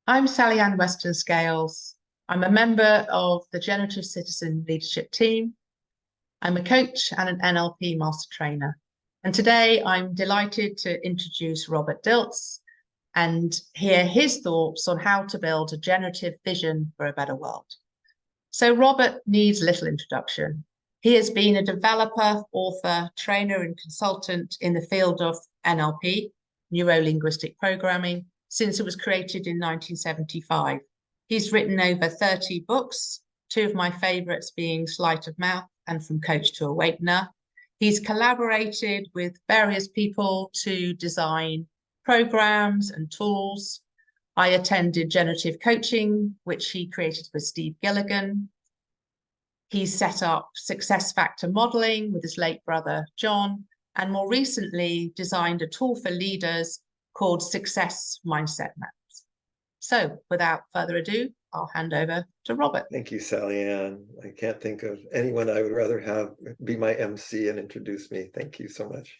I'm Sally Ann Weston Scales. I'm a member of the Generative Citizen Leadership Team. I'm a coach and an NLP Master Trainer. And today I'm delighted to introduce Robert Dilts and hear his thoughts on how to build a generative vision for a better world. So Robert needs little introduction. He has been a developer, author, trainer, and consultant in the field of NLP, Neuro-Linguistic Programming, since it was created in 1975. He's written over 30 books, two of my favorites being Sleight of Mouth and From Coach to Awakener. He's collaborated with various people to design programs and tools. I attended generative coaching, which he created with Steve Gilligan. He's set up success factor modeling with his late brother, John, and more recently designed a tool for leaders called Success Mindset Maps. So without further ado, I'll hand over to Robert. Thank you, Sally Ann. I can't think of anyone I would rather have be my MC and introduce me. Thank you so much.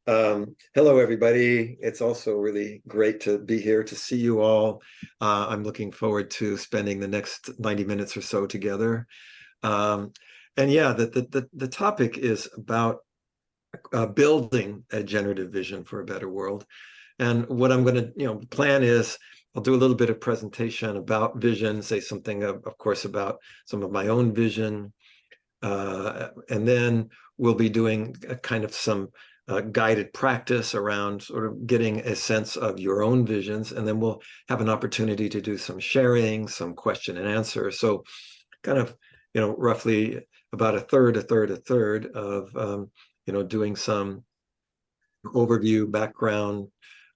Hello, everybody. It's also really great to be here to see you all. I'm looking forward to spending the next 90 minutes or so together. And yeah, the topic is about building a generative vision for a better world. And what I'm going to, plan is I'll do a little bit of presentation about vision, say something, of course, about some of my own vision. And then we'll be doing a kind of some guided practice around sort of getting a sense of your own visions. And then we'll have an opportunity to do some sharing, some question and answer. So kind of, roughly about a third of, doing some overview, background,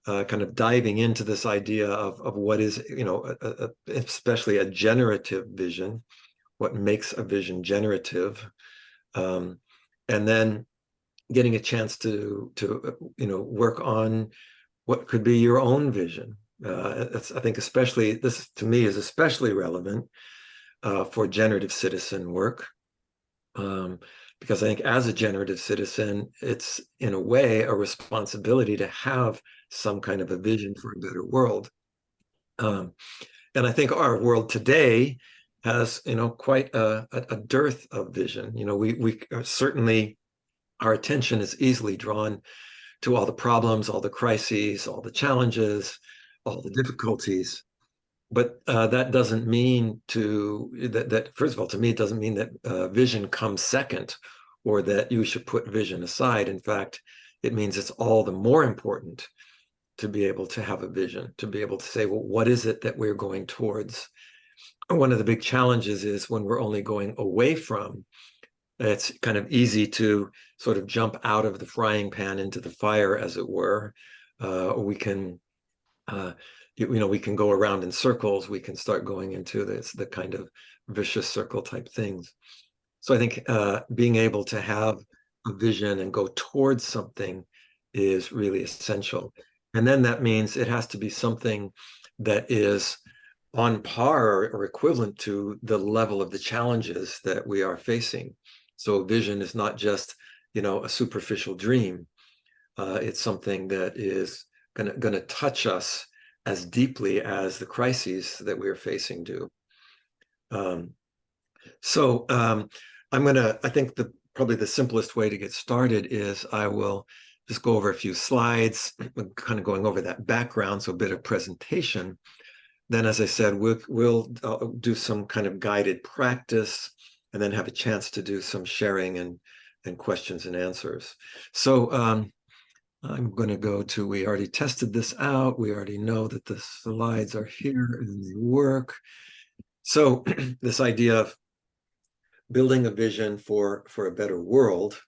kind of diving into this idea of what is, especially a generative vision, what makes a vision generative, and then getting a chance to work on what could be your own vision. I think especially this to me is especially relevant for generative citizen work. Because I think as a generative citizen, it's in a way a responsibility to have some kind of a vision for a better world. And I think our world today has, quite a dearth of vision. We certainly, our attention is easily drawn to all the problems, all the crises, all the challenges, all the difficulties. But that doesn't mean that, first of all, to me, it doesn't mean that vision comes second or that you should put vision aside. In fact, it means it's all the more important to be able to have a vision, to be able to say, well, what is it that we're going towards? One of the big challenges is when we're only going away from, it's kind of easy to sort of jump out of the frying pan into the fire, as it were. We can we can go around in circles. We can start going into the kind of vicious circle type things. So I think being able to have a vision and go towards something is really essential. And then that means it has to be something that is on par or equivalent to the level of the challenges that we are facing. So vision is not just, a superficial dream. It's something that is going to touch us as deeply as the crises that we're facing do. I think probably the simplest way to get started is I will just go over a few slides, kind of going over that background, so a bit of presentation. Then, as I said, we'll do some kind of guided practice and then have a chance to do some sharing and questions and answers. So I'm going to go to, we already tested this out. We already know that the slides are here and they work. So this idea of building a vision for a better world,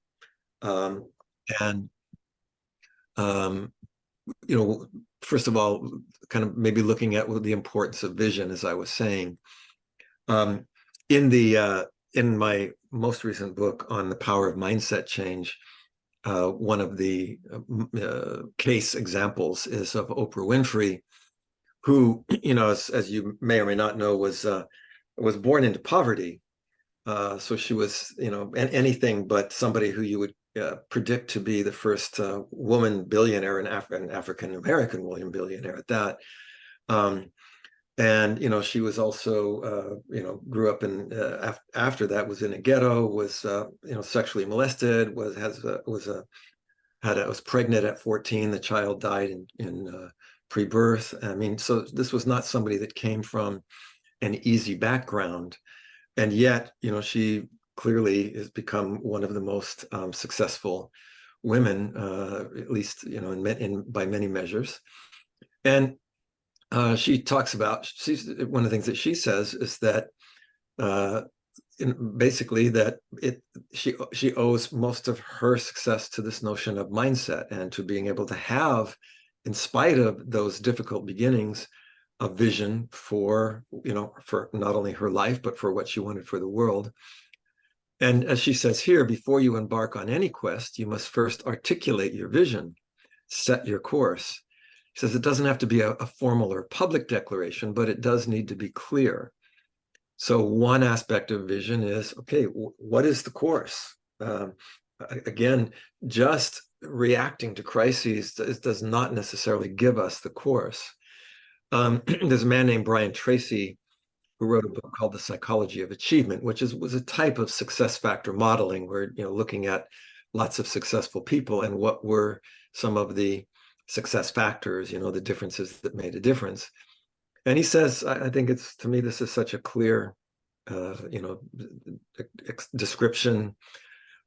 first of all, kind of maybe looking at the importance of vision, as I was saying. In my most recent book on the power of mindset change, one of the case examples is of Oprah Winfrey, who, as you may or may not know, was born into poverty. So she was, anything but somebody who you would predict to be the first woman billionaire, an African-American woman billionaire at that. And, she was also, grew up in, after that was in a ghetto, was, sexually molested, was pregnant at 14. The child died in pre-birth. I mean, so this was not somebody that came from an easy background. And yet, she clearly has become one of the most successful women, at least, by many measures. And she talks about, one of the things that she says is that basically that she owes most of her success to this notion of mindset and to being able to have, in spite of those difficult beginnings, a vision for not only her life, but for what she wanted for the world. And as she says here, before you embark on any quest, you must first articulate your vision, set your course. She says it doesn't have to be a formal or public declaration, but it does need to be clear. So one aspect of vision is, okay, what is the course? Again, just reacting to crises does not necessarily give us the course. There's a man named Brian Tracy who wrote a book called The Psychology of Achievement, which was a type of success factor modeling where, looking at lots of successful people and what were some of the success factors, the differences that made a difference. And he says, I think to me, this is such a clear, description,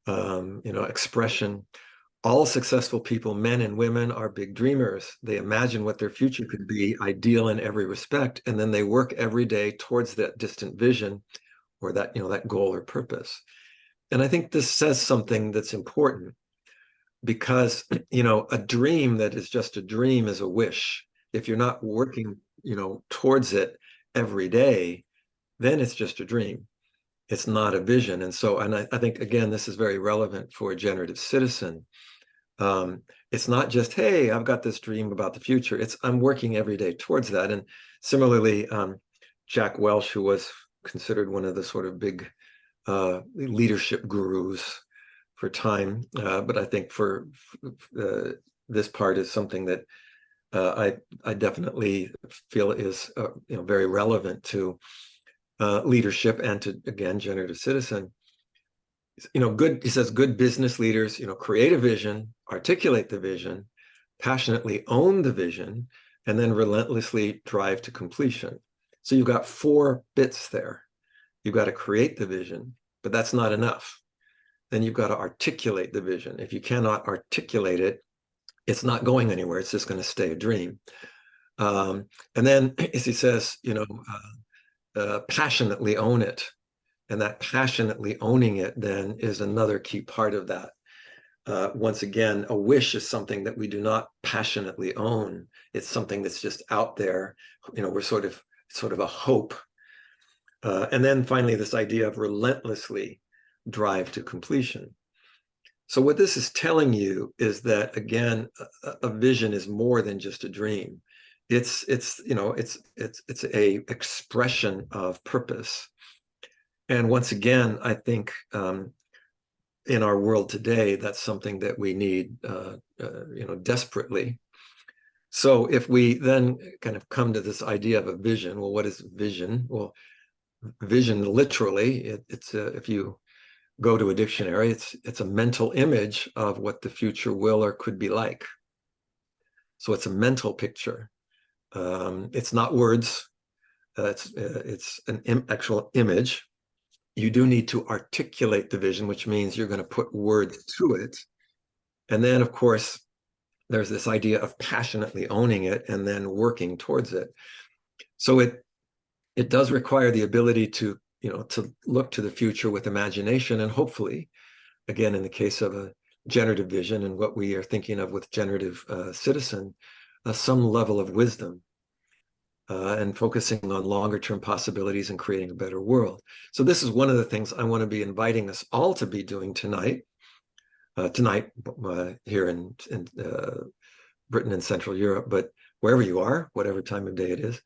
expression. All successful people, men and women, are big dreamers. They imagine what their future could be, ideal in every respect, and then they work every day towards that distant vision or that, that goal or purpose. And I think this says something that's important because, a dream that is just a dream is a wish. If you're not working, towards it every day, then it's just a dream. It's not a vision. And so, I think, again, this is very relevant for a generative citizen. It's not just, hey, I've got this dream about the future. It's I'm working every day towards that. And similarly, Jack Welch, who was considered one of the sort of big leadership gurus for time, but I think for this part is something that I definitely feel is very relevant to leadership and to, again, generative citizen. He says good business leaders, create a vision, articulate the vision, passionately own the vision, and then relentlessly drive to completion. So you've got 4 bits there. You've got to create the vision, but that's not enough. Then you've got to articulate the vision. If you cannot articulate it, it's not going anywhere. It's just going to stay a dream. And then, as he says, passionately own it. And that passionately owning it then is another key part of that. Once again, a wish is something that we do not passionately own. It's something that's just out there. We're sort of a hope. And then finally, this idea of relentlessly drive to completion. So what this is telling you is that, again, a vision is more than just a dream. It's a expression of purpose. And once again, I think in our world today, that's something that we need, desperately. So if we then kind of come to this idea of a vision, well, what is vision? Well, vision literally, if you go to a dictionary, it's a mental image of what the future will or could be like. So it's a mental picture. It's not words. It's an actual image. You do need to articulate the vision, which means you're going to put words to it. And then, of course, there's this idea of passionately owning it and then working towards it. So it does require the ability to look to the future with imagination, and hopefully, again, in the case of a generative vision and what we are thinking of with generative citizen, some level of wisdom. And focusing on longer term possibilities and creating a better world. So this is one of the things I want to be inviting us all to be doing tonight. Here in Britain and Central Europe, but wherever you are, whatever time of day it is,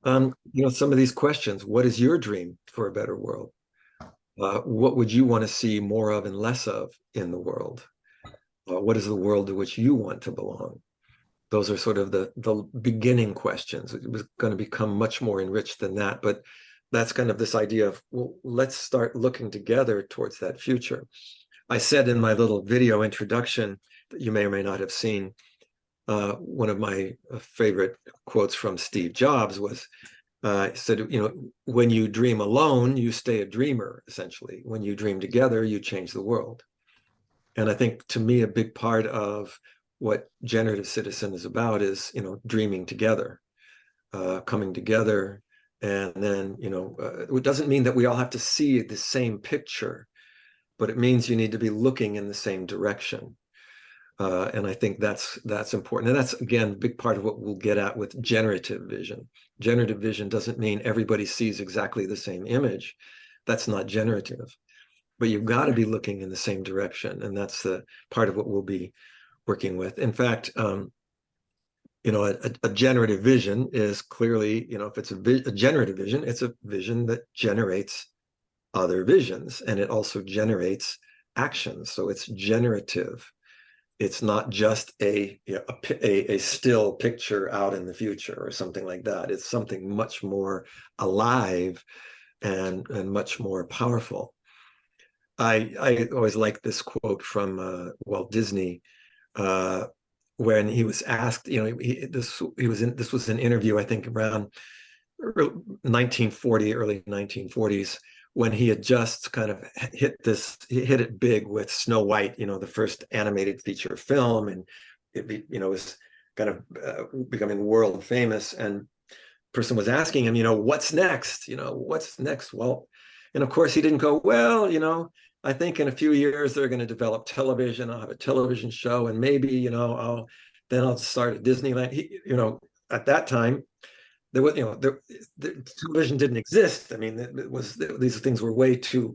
some of these questions. What is your dream for a better world? What would you want to see more of and less of in the world? What is the world to which you want to belong? those are sort of the beginning questions. It was going to become much more enriched than that, but that's kind of this idea of, well, let's start looking together towards that future. I said in my little video introduction that you may or may not have seen, one of my favorite quotes from Steve Jobs was, said, you know, when you dream alone, you stay a dreamer, essentially. When you dream together, you change the world. And I think, to me, a big part of what Generative Citizen is about is, you know, dreaming together, coming together. And then, you know, it doesn't mean that we all have to see the same picture, but it means you need to be looking in the same direction. And I think that's important. And that's, again, a big part of what we'll get at with generative vision. Generative vision doesn't mean everybody sees exactly the same image. That's not generative. But you've got to be looking in the same direction. And that's the part of what we'll be working with. In fact, you know, a generative vision is clearly, you know, if it's a generative vision, it's a vision that generates other visions, and it also generates actions. So it's generative. It's not just a still picture out in the future or something like that. It's something much more alive and much more powerful. I always like this quote from Walt Disney, when he was asked, you know, this was an interview, I think, around 1940, early 1940s, when he had just kind of hit it big with Snow White, you know, the first animated feature film, and it, you know, was kind of becoming world famous. And the person was asking him, you know, what's next? You know, what's next? Well, and of course he didn't go, well, you know, I think in a few years they're going to develop television. I'll have a television show, and maybe, you know, I'll start at Disneyland. You know, at that time, there was, you know, the television didn't exist. I mean, these things were way too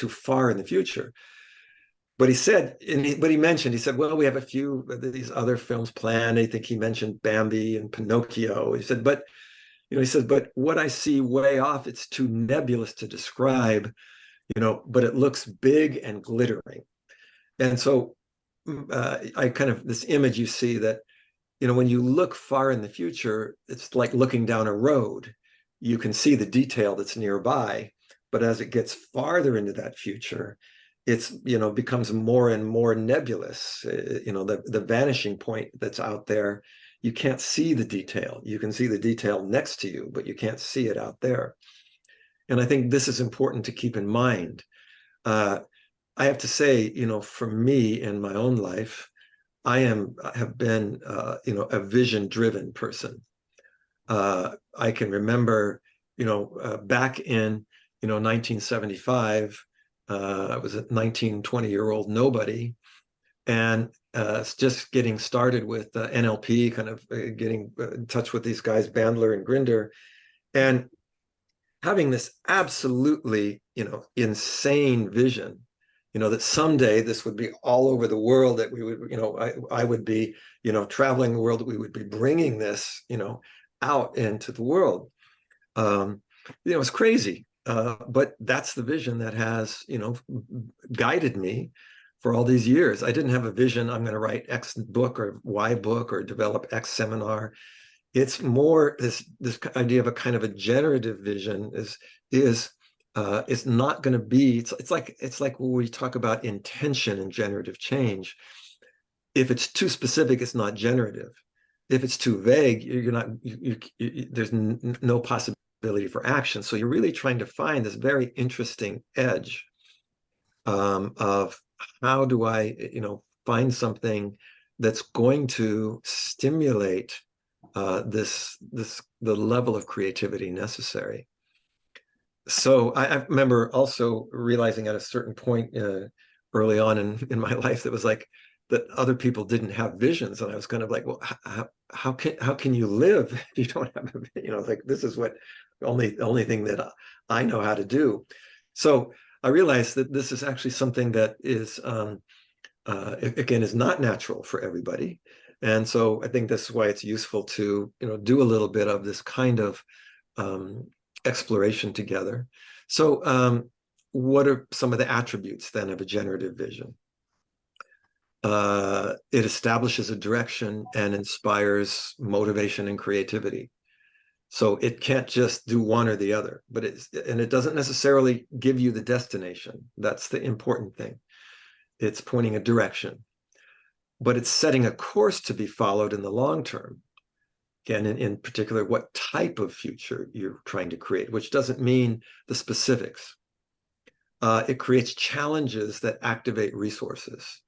far in the future. But he said, but he mentioned, he said, well, we have a few of these other films planned. I think he mentioned Bambi and Pinocchio. He said, but, you know, he said, but what I see way off, it's too nebulous to describe, you know, but it looks big and glittering. And so I kind of, this image you see that, you know, when you look far in the future, it's like looking down a road. You can see the detail that's nearby, but as it gets farther into that future, it's, you know, becomes more and more nebulous. You know, the vanishing point that's out there, you can't see the detail. You can see the detail next to you, but you can't see it out there. And I think this is important to keep in mind. I have to say, you know, for me in my own life, I have been, you know, a vision-driven person. I can remember, you know, back in, you know, 1975, I was a 19, 20-year-old nobody, and just getting started with NLP, kind of getting in touch with these guys, Bandler and Grinder, and having this absolutely, you know, insane vision, you know, that someday this would be all over the world, that we would, you know, I would be, you know, traveling the world, that we would be bringing this, you know, out into the world. You know, it's crazy, but that's the vision that has, you know, guided me for all these years. I didn't have a vision, I'm going to write X book or Y book or develop X seminar. It's more this idea of a kind of a generative vision is it's not going to be, it's like when we talk about intention and generative change. If it's too specific, it's not generative. If it's too vague, you're not, there's no possibility for action. So you're really trying to find this very interesting edge of how do I, you know, find something that's going to stimulate the level of creativity necessary. So I remember also realizing at a certain point early on in my life that was like that other people didn't have visions, and I was kind of like, well, how can you live if you don't have a, you know, like this is what the only thing that I know how to do. So I realized that this is actually something that is again is not natural for everybody. And so I think this is why it's useful to, you know, do a little bit of this kind of exploration together. So what are some of the attributes then of a generative vision? it establishes a direction and inspires motivation and creativity. So it can't just do one or the other, but it doesn't necessarily give you the destination. That's the important thing. It's pointing a direction, but it's setting a course to be followed in the long term. Again, in particular, what type of future you're trying to create, which doesn't mean the specifics. It creates challenges that activate resources.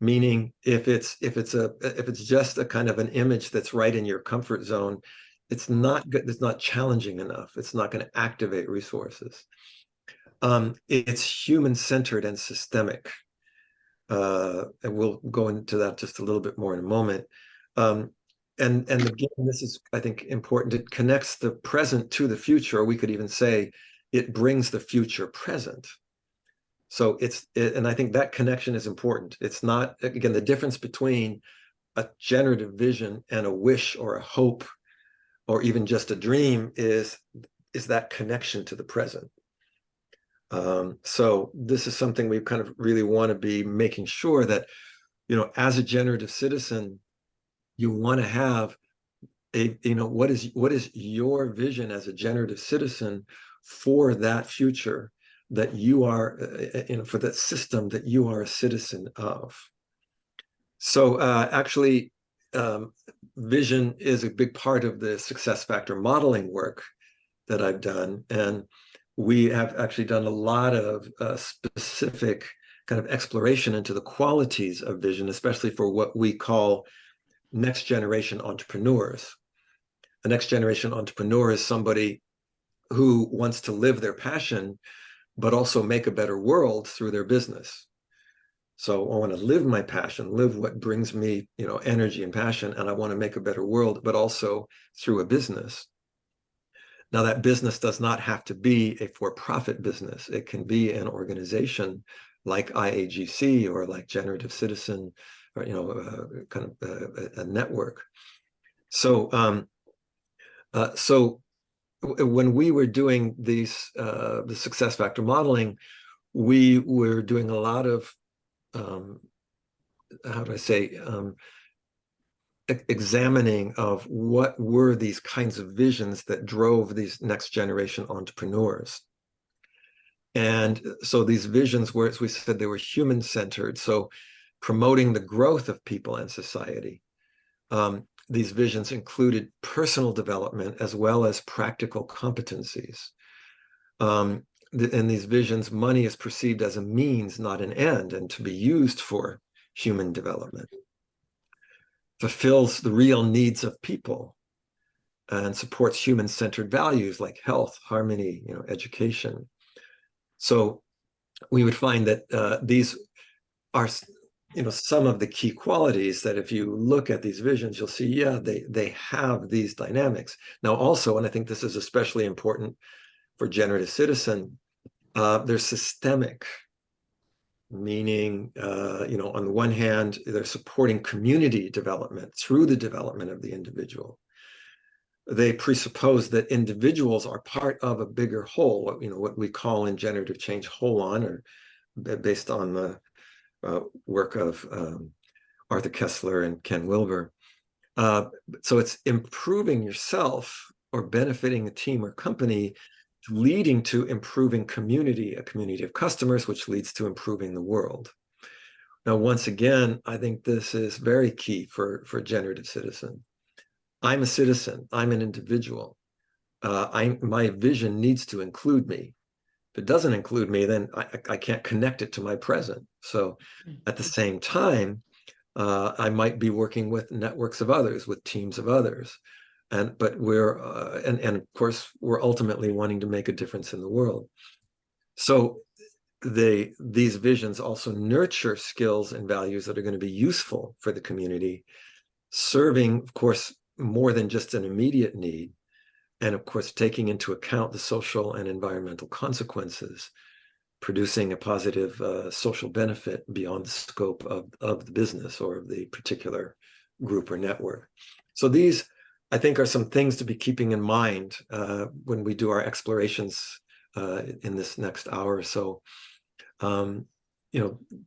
Meaning, if it's just a kind of an image that's right in your comfort zone, it's not good. It's not challenging enough. It's not going to activate resources. It's human-centered and systemic. And we'll go into that just a little bit more in a moment. And again, this is, I think, important. It connects the present to the future, or we could even say it brings the future present. So and I think that connection is important. It's not, again, the difference between a generative vision and a wish or a hope, or even just a dream, is that connection to the present. So this is something we kind of really want to be making sure that, as a generative citizen, you want to have what is your vision as a generative citizen for that future that you are, for that system that you are a citizen of. So actually, vision is a big part of the success factor modeling work that I've done. And we have actually done a lot of specific kind of exploration into the qualities of vision, especially for what we call next generation entrepreneurs. A next generation entrepreneur is somebody who wants to live their passion, but also make a better world through their business. So I want to live my passion, live what brings me, energy and passion, and I want to make a better world, but also through a business. Now, that business does not have to be a for-profit business. It can be an organization like IAGC or like Generative Citizen, or kind of a network. So, when we were doing these the success factor modeling, we were doing a lot of examining of what were these kinds of visions that drove these next generation entrepreneurs. And so these visions were, as we said, they were human-centered, so promoting the growth of people and society. These visions included personal development as well as practical competencies. In these visions, money is perceived as a means, not an end, and to be used for human development. Fulfills the real needs of people and supports human-centered values like health, harmony, education. So we would find that these are, some of the key qualities that if you look at these visions, you'll see, yeah, they have these dynamics. Now also, and I think this is especially important for generative citizen, they're systemic, meaning, on the one hand, they're supporting community development through the development of the individual. They presuppose that individuals are part of a bigger whole, what we call in generative change whole on, or based on the work of Arthur Kessler and Ken Wilber. So it's improving yourself or benefiting a team or company, leading to improving community, a community of customers, which leads to improving the world. Now, once again, I think this is very key for generative citizen. I'm a citizen, I'm an individual. My vision needs to include me. If it doesn't include me, then I can't connect it to my present. So at the same time, I might be working with networks of others, with teams of others. But we're, and of course, we're ultimately wanting to make a difference in the world. So these visions also nurture skills and values that are going to be useful for the community, serving, of course, more than just an immediate need, and of course, taking into account the social and environmental consequences, producing a positive social benefit beyond the scope of the business or of the particular group or network. So these, I think, are some things to be keeping in mind when we do our explorations in this next hour or so.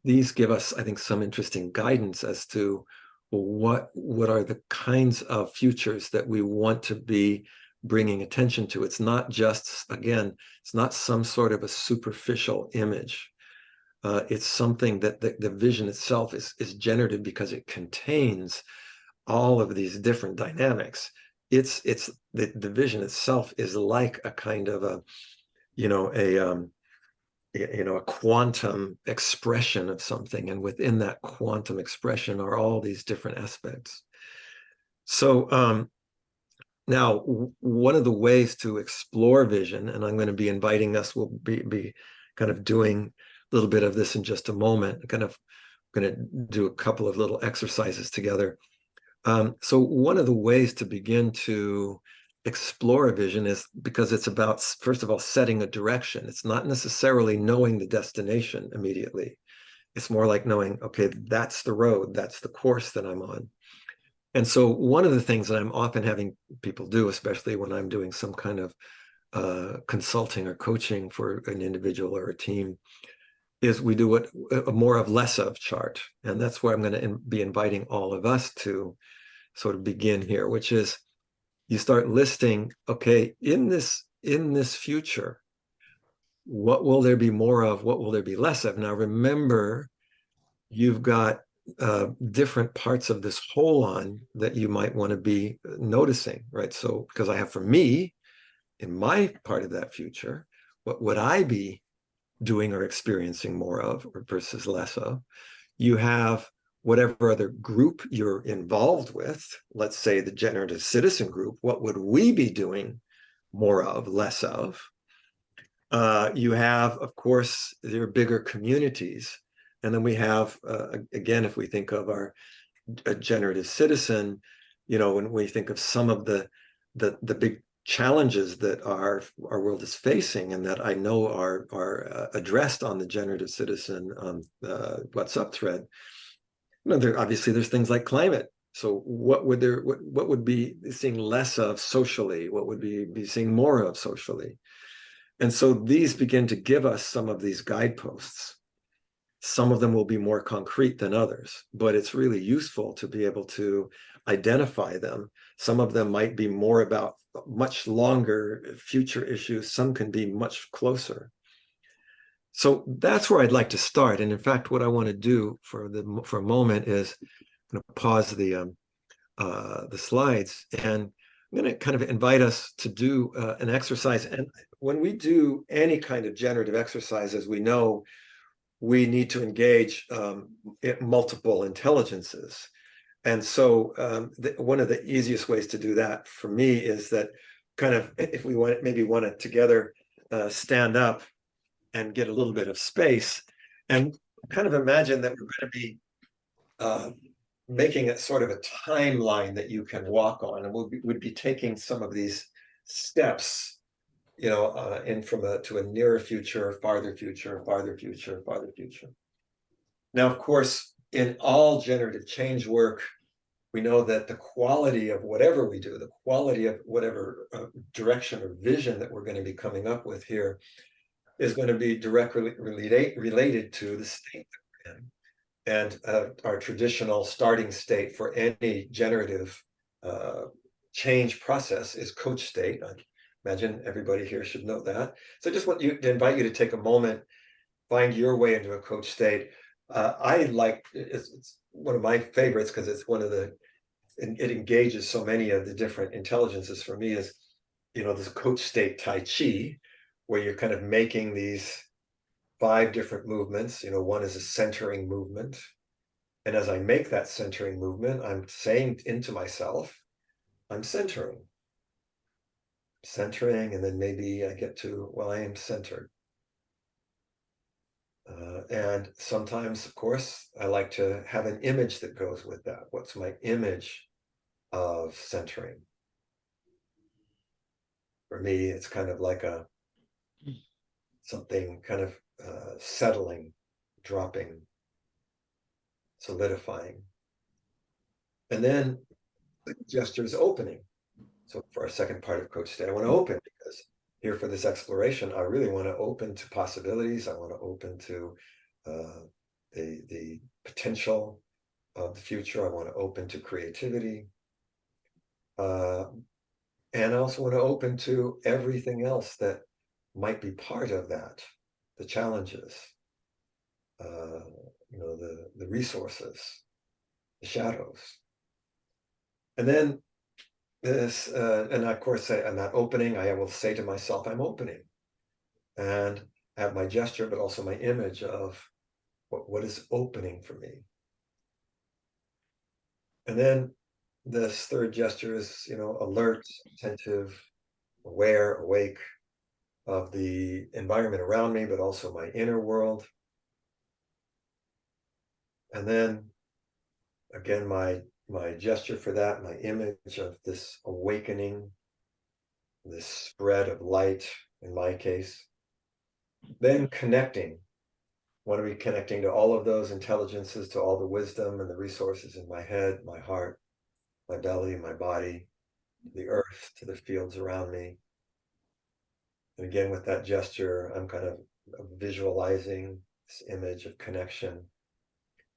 these give us, I think, some interesting guidance as to what are the kinds of futures that we want to be bringing attention to. It's not just, again, it's not some sort of a superficial image. It's something that the vision itself is generative because it contains all of these different dynamics. It's the vision itself is like a kind of a quantum expression of something, and within that quantum expression are all these different aspects. So now, one of the ways to explore vision, and I'm going to be inviting us, we'll be kind of doing a little bit of this in just a moment, kind of going to do a couple of little exercises together. So one of the ways to begin to explore a vision is because it's about, first of all, setting a direction. It's not necessarily knowing the destination immediately. It's more like knowing, okay, that's the road, that's the course that I'm on. And so one of the things that I'm often having people do, especially when I'm doing some kind of consulting or coaching for an individual or a team, is we do a more of less of chart. And that's where I'm going to be inviting all of us to sort of begin here, which is you start listing, okay, in this future, what will there be more of? What will there be less of? Now, remember, you've got different parts of this whole on that you might want to be noticing, right? So, because I have, for me, in my part of that future, what would I be doing or experiencing more of or versus less of? You have whatever other group you're involved with, let's say the generative citizen group, what would we be doing more of, less of? You have, of course, your bigger communities. And then we have, again, if we think of our generative citizen, when we think of some of the big challenges that our world is facing and that I know are addressed on the generative citizen What's Up thread, obviously there's things like climate. So what would be seeing less of socially? What would be seeing more of socially? And so these begin to give us some of these guideposts. Some of them will be more concrete than others, but it's really useful to be able to identify them. Some of them might be more about much longer future issues. Some can be much closer. So that's where I'd like to start. And in fact, what I want to do for a moment is I'm going to pause the slides, and I'm going to kind of invite us to do an exercise. And when we do any kind of generative exercise, as we know, we need to engage multiple intelligences. And so one of the easiest ways to do that for me is that kind of, if we want to together stand up and get a little bit of space and kind of imagine that we're going to be making it sort of a timeline that you can walk on, and we'd be taking some of these steps, in to a nearer future, farther future, farther future, farther future. Now, of course, in all generative change work, we know that the quality of whatever we do, the quality of whatever direction or vision that we're going to be coming up with here is going to be directly related to the state that we're in. And our traditional starting state for any generative change process is coach state. I imagine everybody here should know that. So I just want to invite you to take a moment, find your way into a coach state. It's one of my favorites because it's it engages so many of the different intelligences. For me is, this coach state Tai Chi, where you're kind of making these 5 different movements. One is a centering movement. And as I make that centering movement, I'm saying into myself, I'm centering, and then maybe I get to, well, I am centered. And sometimes, of course, I like to have an image that goes with that. What's my image of centering? For me, it's kind of like something kind of settling, dropping, solidifying. And then the gesture is opening. So for our second part of coach state, I want to open, because here for this exploration, I really want to open to possibilities. I want to open to the potential of the future. I want to open to creativity. And I also want to open to everything else that might be part of that, the challenges, the resources, the shadows. And then this, and of course, I'm not opening. I will say to myself, I'm opening, and have my gesture, but also my image of what is opening for me. And then this third gesture is, alert, attentive, aware, awake of the environment around me, but also my inner world. And then again, my gesture for that, my image of this awakening, this spread of light, in my case. Then connecting. Want to be connecting to all of those intelligences, to all the wisdom and the resources in my head, my heart, my belly, my body, the earth, to the fields around me. And again, with that gesture, I'm kind of visualizing this image of connection,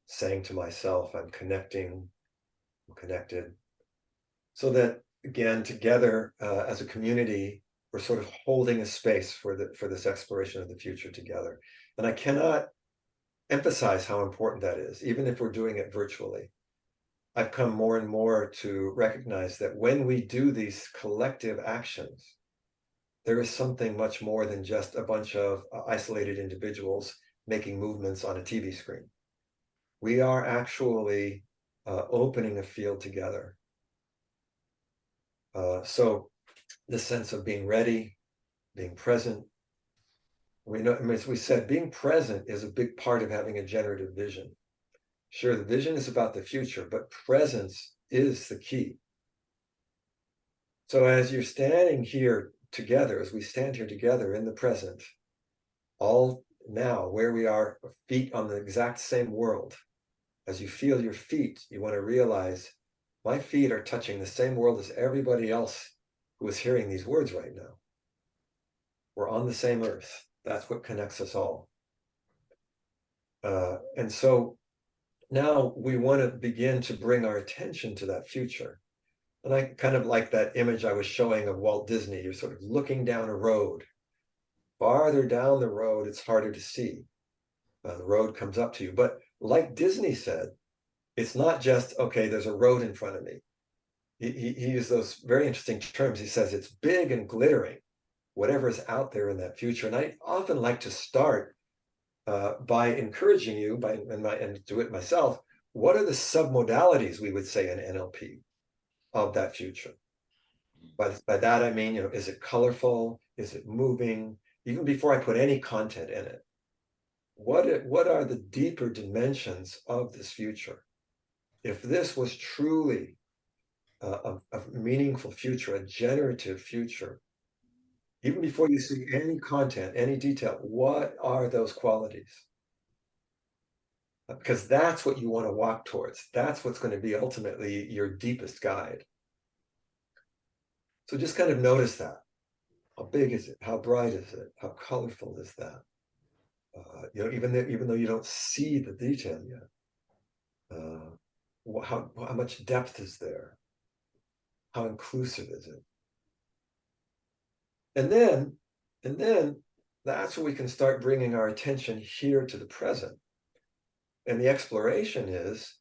saying to myself, I'm connecting, I'm connected. So that, again, together as a community, we're sort of holding a space for this exploration of the future together. And I cannot emphasize how important that is, even if we're doing it virtually. I've come more and more to recognize that when we do these collective actions, there is something much more than just a bunch of isolated individuals making movements on a TV screen. We are actually opening a field together. So the sense of being ready, being present. We know, as we said, being present is a big part of having a generative vision. Sure, the vision is about the future, but presence is the key. So as you're standing here together, as we stand here together in the present, all now where we are, feet on the exact same world, as you feel your feet, you want to realize my feet are touching the same world as everybody else who is hearing these words right now. We're on the same earth. That's what connects us all. And so now we want to begin to bring our attention to that future. And I kind of like that image I was showing of Walt Disney. You're sort of looking down a road. Farther down the road, it's harder to see. The road comes up to you. But like Disney said, it's not just, okay, there's a road in front of me. He used those very interesting terms. He says it's big and glittering, whatever is out there in that future. And I often like to start by encouraging you, and do it myself, what are the submodalities, we would say in NLP, of that future? By that I mean, is it colorful? Is it moving? Even before I put any content in it, what are the deeper dimensions of this future? If this was truly a meaningful future, a generative future, even before you see any content, any detail, what are those qualities? Because that's what you want to walk towards. That's what's going to be ultimately your deepest guide. So just kind of notice that. How big is it? How bright is it? How colorful is that? Even though you don't see the detail yet, how much depth is there? How inclusive is it? And then that's where we can start bringing our attention here to the present. And the exploration is,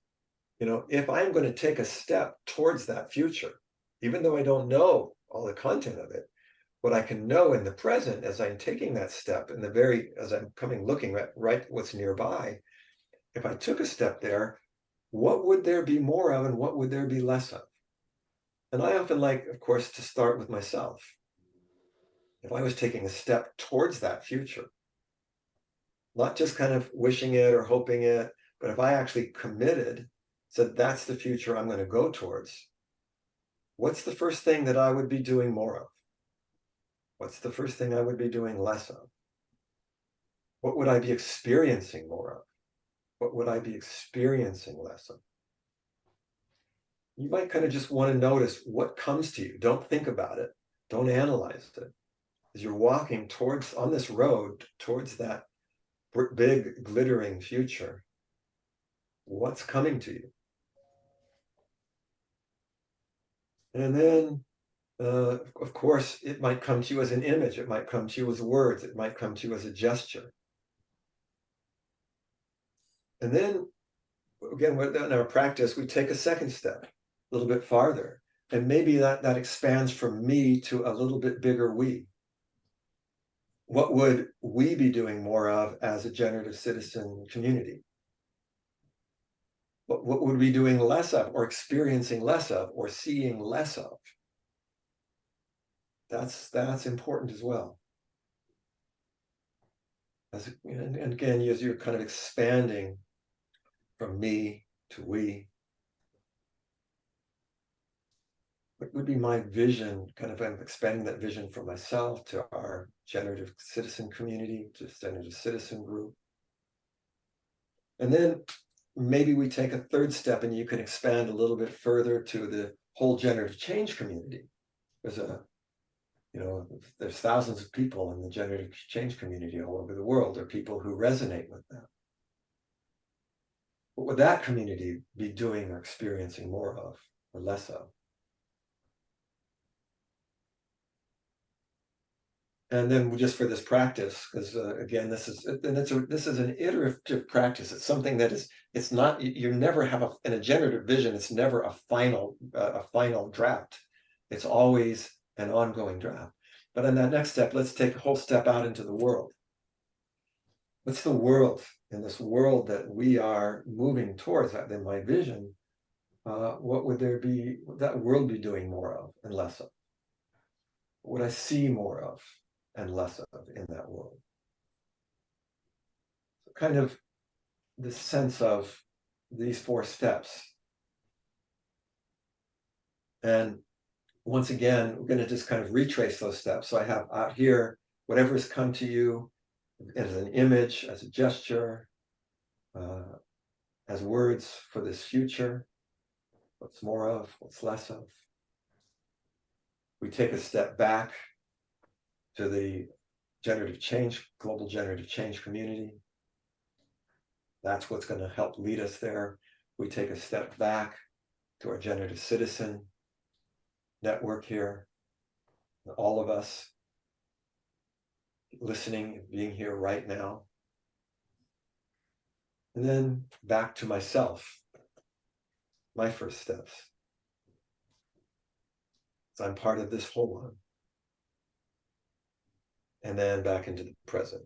if I'm going to take a step towards that future, even though I don't know all the content of it, what I can know in the present as I'm taking that step, as I'm looking at right what's nearby, if I took a step there, what would there be more of and what would there be less of? And I often like, of course, to start with myself. If I was taking a step towards that future, not just kind of wishing it or hoping it, but if I actually committed, said that's the future I'm going to go towards, what's the first thing that I would be doing more of? What's the first thing I would be doing less of? What would I be experiencing more of? What would I be experiencing less of? You might kind of just want to notice what comes to you. Don't think about it. Don't analyze it. As you're walking on this road towards that big glittering future, what's coming to you. And then, of course, it might come to you as an image. It might come to you as words. It might come to you as a gesture. And then, again, in our practice, we take a second step, a little bit farther. And maybe that expands from me to a little bit bigger we. What would we be doing more of as a generative citizen community? What would we be doing less of, or experiencing less of, or seeing less of? That's important as well. And again, as you're kind of expanding from me to we, what would be my vision? Kind of, I'm expanding that vision from myself to our generative citizen community, to generative citizen group. And then maybe we take a third step, and you can expand a little bit further to the whole generative change community. There's thousands of people in the generative change community all over the world. There are people who resonate with that. What would that community be doing or experiencing more of or less of? And then just for this practice, because again, this is an iterative practice. It's something that it's not, you never have in a generative vision, it's never a final draft. It's always an ongoing draft. But in that next step, let's take a whole step out into the world. What's the world? In this world that we are moving towards, in my vision, what would that world be doing more of and less of? What would I see more of and less of in that world? So kind of the sense of these 4 steps. And once again, we're going to just kind of retrace those steps. So I have out here, whatever has come to you as an image, as a gesture, as words for this future, what's more of, what's less of. We take a step back to the generative change, global generative change community. That's what's going to help lead us there. We take a step back to our generative citizen network here, all of us listening, being here right now. And then back to myself, my first steps. So I'm part of this whole one. And then back into the present.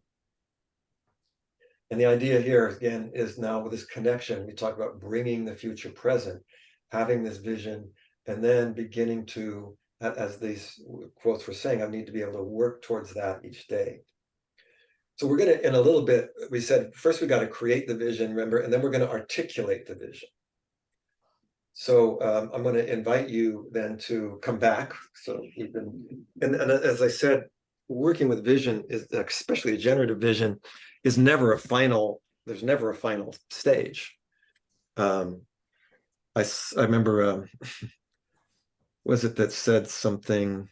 And the idea here, again, is now with this connection, we talk about bringing the future present, having this vision, and then beginning to, as these quotes were saying, I need to be able to work towards that each day. So we're going to, in a little bit, we said, first we got to create the vision, remember, and then we're going to articulate the vision. So I'm going to invite you then to come back. So and as I said, working with vision, is especially a generative vision, is never a final, there's never a final stage. I remember, was it that said something,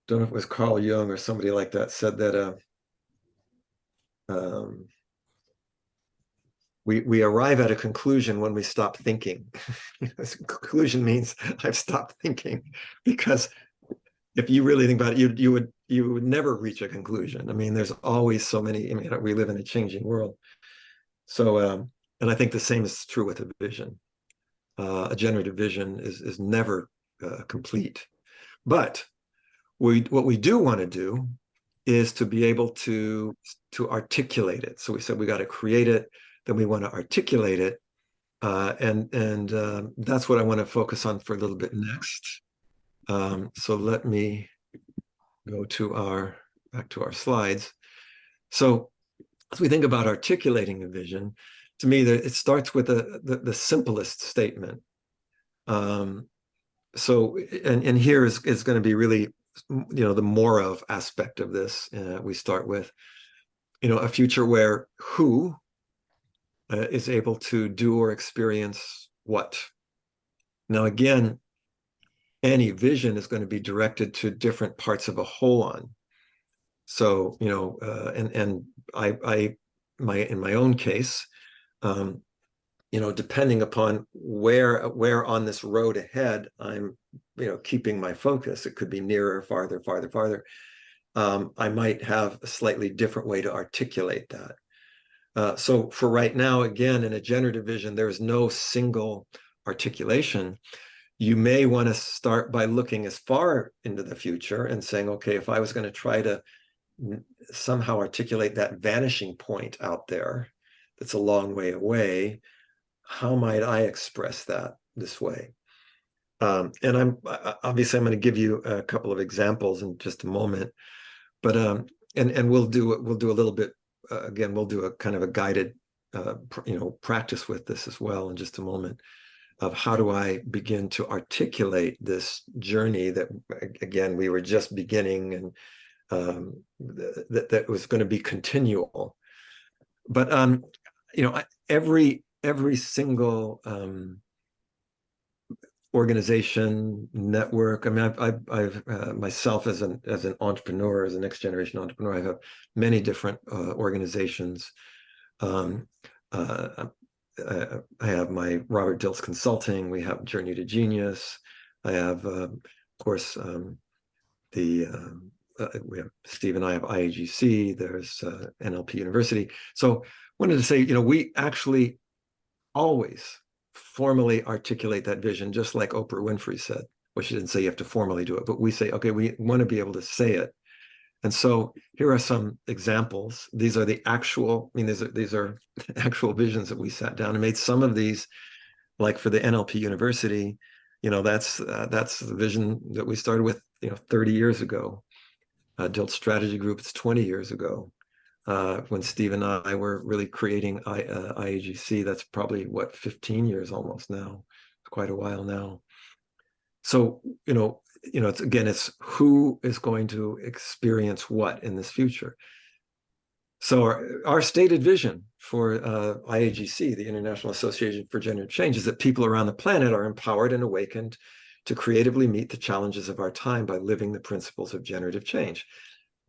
don't know if it was Carl Jung or somebody like that, said that we arrive at a conclusion when we stop thinking. Conclusion means I've stopped thinking, because if you really think about it, you would never reach a conclusion. I mean, there's always so many, we live in a changing world. So, and I think the same is true with a vision. A generative vision is never complete. But what we do want to do is to be able to articulate it. So we said we got to create it, then we want to articulate it. And that's what I want to focus on for a little bit next. So let me go to back to our slides. So as we think about articulating a vision, to me, it starts with the simplest statement. So, and here is going to be really, the more of aspect of this. We start with, a future where who is able to do or experience what. Now, again, any vision is going to be directed to different parts of a holon. So, in my own case, depending upon where on this road ahead I'm, keeping my focus. It could be nearer, farther, farther, farther. I might have a slightly different way to articulate that. So for right now, again, in a generative vision, there's no single articulation. You may want to start by looking as far into the future and saying, okay, if I was going to try to somehow articulate that vanishing point out there that's a long way away, how might I express that this way? And I'm obviously I'm going to give you a couple of examples in just a moment, but and we'll do a little bit again. We'll do a kind of a guided practice with this as well in just a moment, of how do I begin to articulate this journey that, again, we were just beginning, and that was going to be continual. But every single organization, network. I mean, I've myself as an entrepreneur, as a next generation entrepreneur, I have many different organizations. I have my Robert Dilts Consulting. We have Journey to Genius. I have, of course, we have Steve and I have IAGC. There's NLP University. So wanted to say, we actually always formally articulate that vision, just like Oprah Winfrey said. Well, she didn't say you have to formally do it, but we say, okay, we want to be able to say it. And so here are some examples. These are the actual, these are actual visions that we sat down and made. Some of these, like for the NLP University, that's the vision that we started with, 30 years ago. Dilts Strategy Group, it's 20 years ago. When Steve and I were really creating IAGC, that's probably 15 years almost now. It's quite a while now. So, it's who is going to experience what in this future. So our stated vision for IAGC, the International Association for Generative Change, is that people around the planet are empowered and awakened to creatively meet the challenges of our time by living the principles of generative change.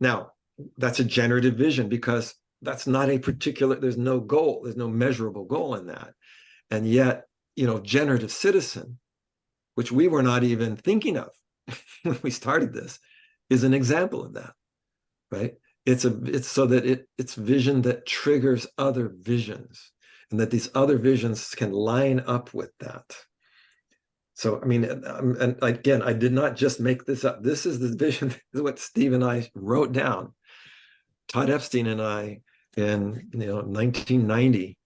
Now, that's a generative vision because that's not a particular, there's no goal, there's no measurable goal in that. And yet, generative citizen, which we were not even thinking of when we started this, is an example of that, right? It's so that it's vision that triggers other visions, and that these other visions can line up with that. So, and again, I did not just make this up. This is the vision. This is what Steve and I wrote down. Todd Epstein and I, in 1990,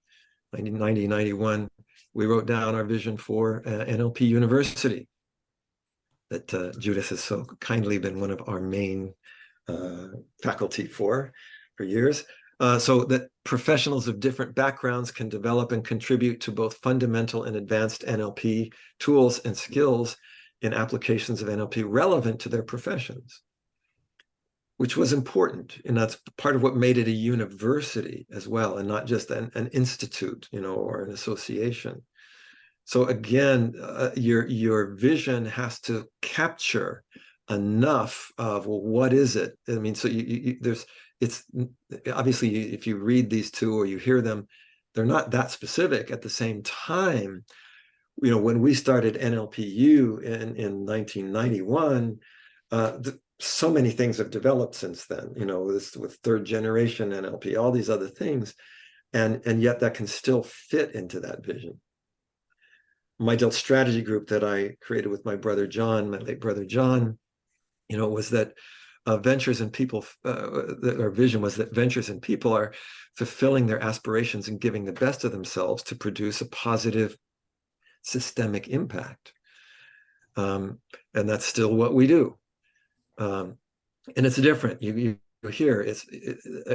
91, we wrote down our vision for NLP University, that Judith has so kindly been one of our main faculty for years. So that professionals of different backgrounds can develop and contribute to both fundamental and advanced NLP tools and skills in applications of NLP relevant to their professions, which was important. And that's part of what made it a university as well, and not just an institute, or an association. So again, your vision has to capture enough of, well, what is it? So it's obviously, if you read these two or you hear them, they're not that specific. At the same time, when we started NLPU in 1991, so many things have developed since then, this with third generation NLP, all these other things, and yet that can still fit into that vision. My Dilts Strategy Group that I created with my brother John, my late brother John, was that ventures in people, our vision was that ventures in people are fulfilling their aspirations and giving the best of themselves to produce a positive systemic impact. And that's still what we do. And it's different. You hear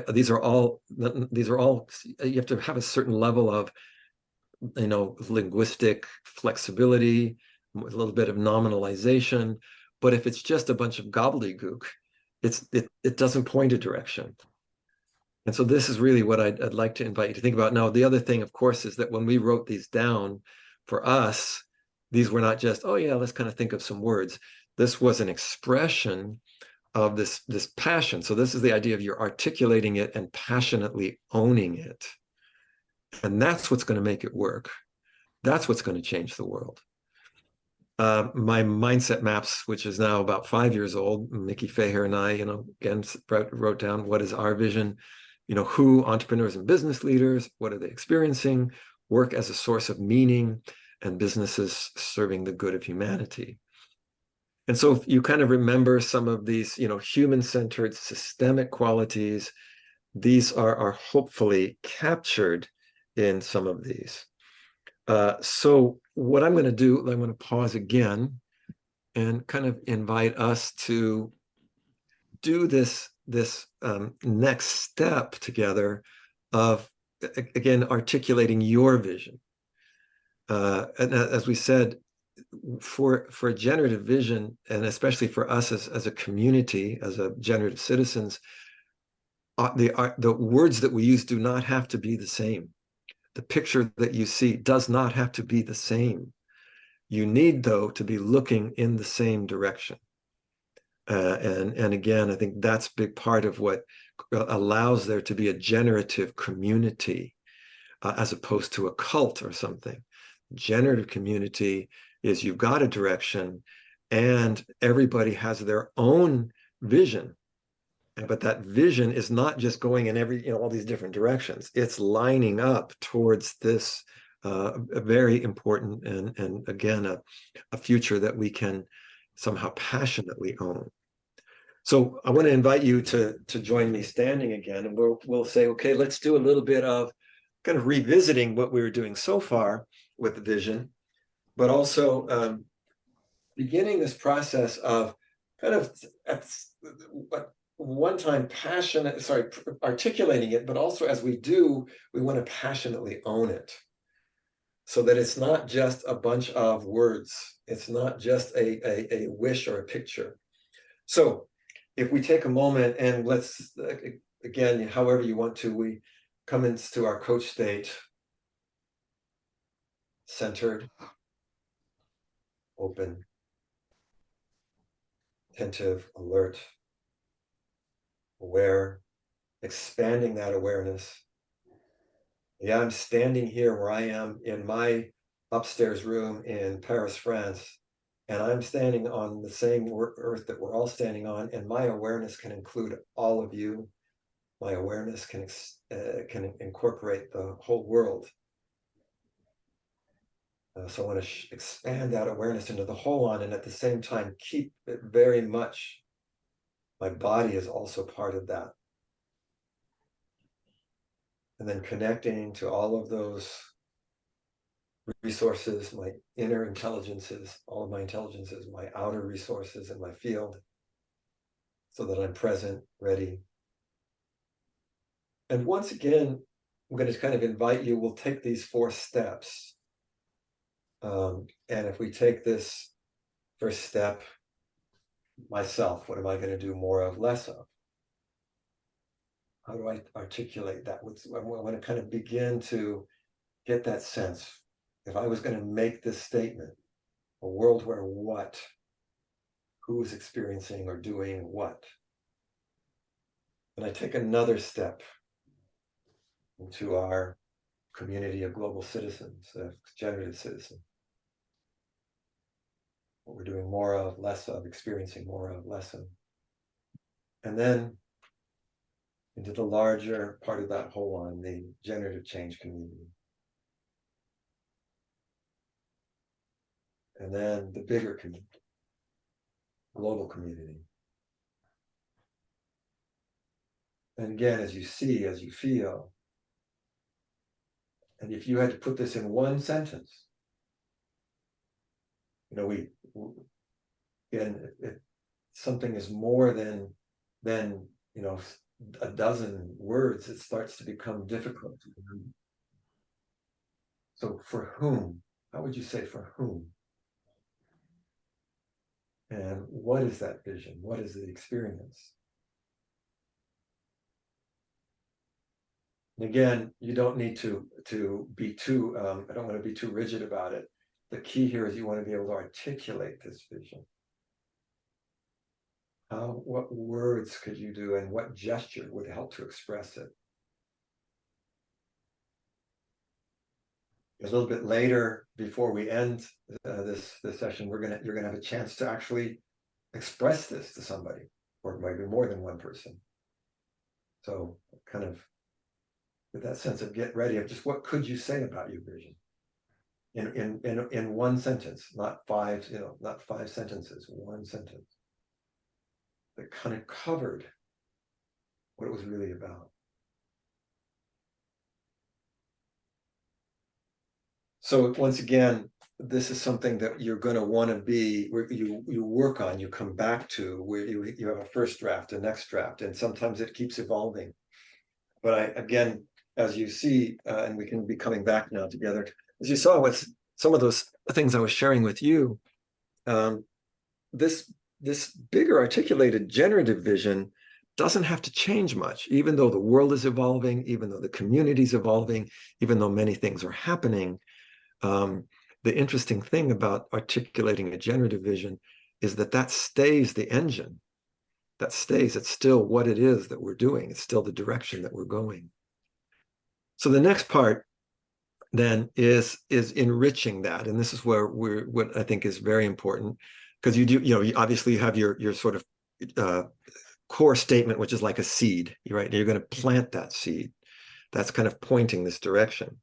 these are all, you have to have a certain level of, linguistic flexibility, a little bit of nominalization. But if it's just a bunch of gobbledygook, it doesn't point a direction. And so this is really what I'd like to invite you to think about. Now, the other thing, of course, is that when we wrote these down, for us, these were not just, oh yeah, let's kind of think of some words. This was an expression of this passion. So this is the idea of you're articulating it and passionately owning it. And that's what's going to make it work. That's what's going to change the world. My mindset maps, which is now about 5 years old, Mickey Faher and I, again, wrote down what is our vision, who entrepreneurs and business leaders, what are they experiencing, work as a source of meaning, and businesses serving the good of humanity. And so if you kind of remember some of these, human-centered systemic qualities, these are hopefully captured in some of these. So what I'm going to do, I'm going to pause again and kind of invite us to do this next step together of, again, articulating your vision. And as we said, for generative vision, and especially for us as a community, as a generative citizens, the words that we use do not have to be the same. The picture that you see does not have to be the same. You need, though, to be looking in the same direction. And again, I think that's a big part of what allows there to be a generative community, as opposed to a cult or something. Generative community is you've got a direction and everybody has their own vision. But that vision is not just going in all these different directions. It's lining up towards this a very important and again, a future that we can somehow passionately own. So I want to invite you to join me standing again, and we'll say, okay, let's do a little bit of kind of revisiting what we were doing so far with the vision, but also beginning this process of kind of one time articulating it, but also as we do, we want to passionately own it, so that it's not just a bunch of words. It's not just a wish or a picture. So if we take a moment and let's, again, however you want to, we come into our coach state, centered, open, attentive, alert, aware, expanding that awareness. Yeah, I'm standing here where I am in my upstairs room in Paris, France, and I'm standing on the same earth that we're all standing on, and my awareness can include all of you. My awareness can incorporate the whole world. So I want to expand that awareness into the whole on, and at the same time, keep it very much. My body is also part of that. And then connecting to all of those resources, my inner intelligences, all of my intelligences, my outer resources in my field, so that I'm present, ready. And once again, I'm going to kind of invite you, we'll take these 4 steps. And if we take this first step, myself, what am I going to do more of, less of? How do I articulate that? I want to kind of begin to get that sense. If I was going to make this statement, a world where what? Who is experiencing or doing what? And I take another step into our community of global citizens, of generative citizens. What we're doing more of, less of, experiencing more of, less of. And then into the larger part of that whole one, the generative change community. And then the bigger community, global community. And again, as you see, as you feel, and if you had to put this in one sentence, if something is more than a dozen words, it starts to become difficult to remember. So for whom? How would you say for whom? And what is that vision? What is the experience? And again, you don't need to be too, I don't want to be too rigid about it. The key here is you want to be able to articulate this vision. What words could you do and what gesture would help to express it? A little bit later, before we end this session, you're gonna have a chance to actually express this to somebody, or maybe more than one person. So kind of with that sense of get ready of just what could you say about your vision in one sentence, not five, not 5 sentences, one sentence that kind of covered what it was really about. So once again, this is something that you're going to want to be, where you work on, you come back to, where you have a first draft, a next draft, and sometimes it keeps evolving. But again, as you see, and we can be coming back now together, as you saw with some of those things I was sharing with you, this bigger articulated generative vision doesn't have to change much, even though the world is evolving, even though the community is evolving, even though many things are happening. The interesting thing about articulating a generative vision is that stays the engine. That stays, it's still what it is that we're doing. It's still the direction that we're going. So the next part then is enriching that. And this is where what I think is very important, because obviously you have your sort of core statement, which is like a seed, right? You're going to plant that seed. That's kind of pointing this direction.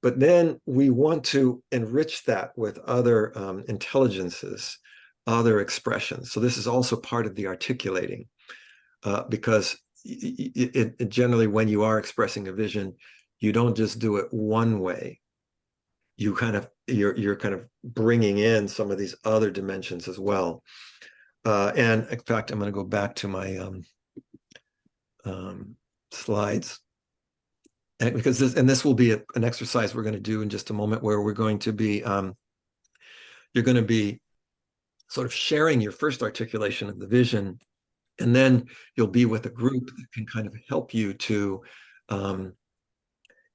But then we want to enrich that with other intelligences, other expressions. So this is also part of the articulating, because it generally, when you are expressing a vision, you don't just do it one way. You're kind of bringing in some of these other dimensions as well. And in fact, I'm going to go back to my slides. And because this will be an exercise we're going to do in just a moment, where we're going to be, you're going to be sort of sharing your first articulation of the vision, and then you'll be with a group that can kind of help you to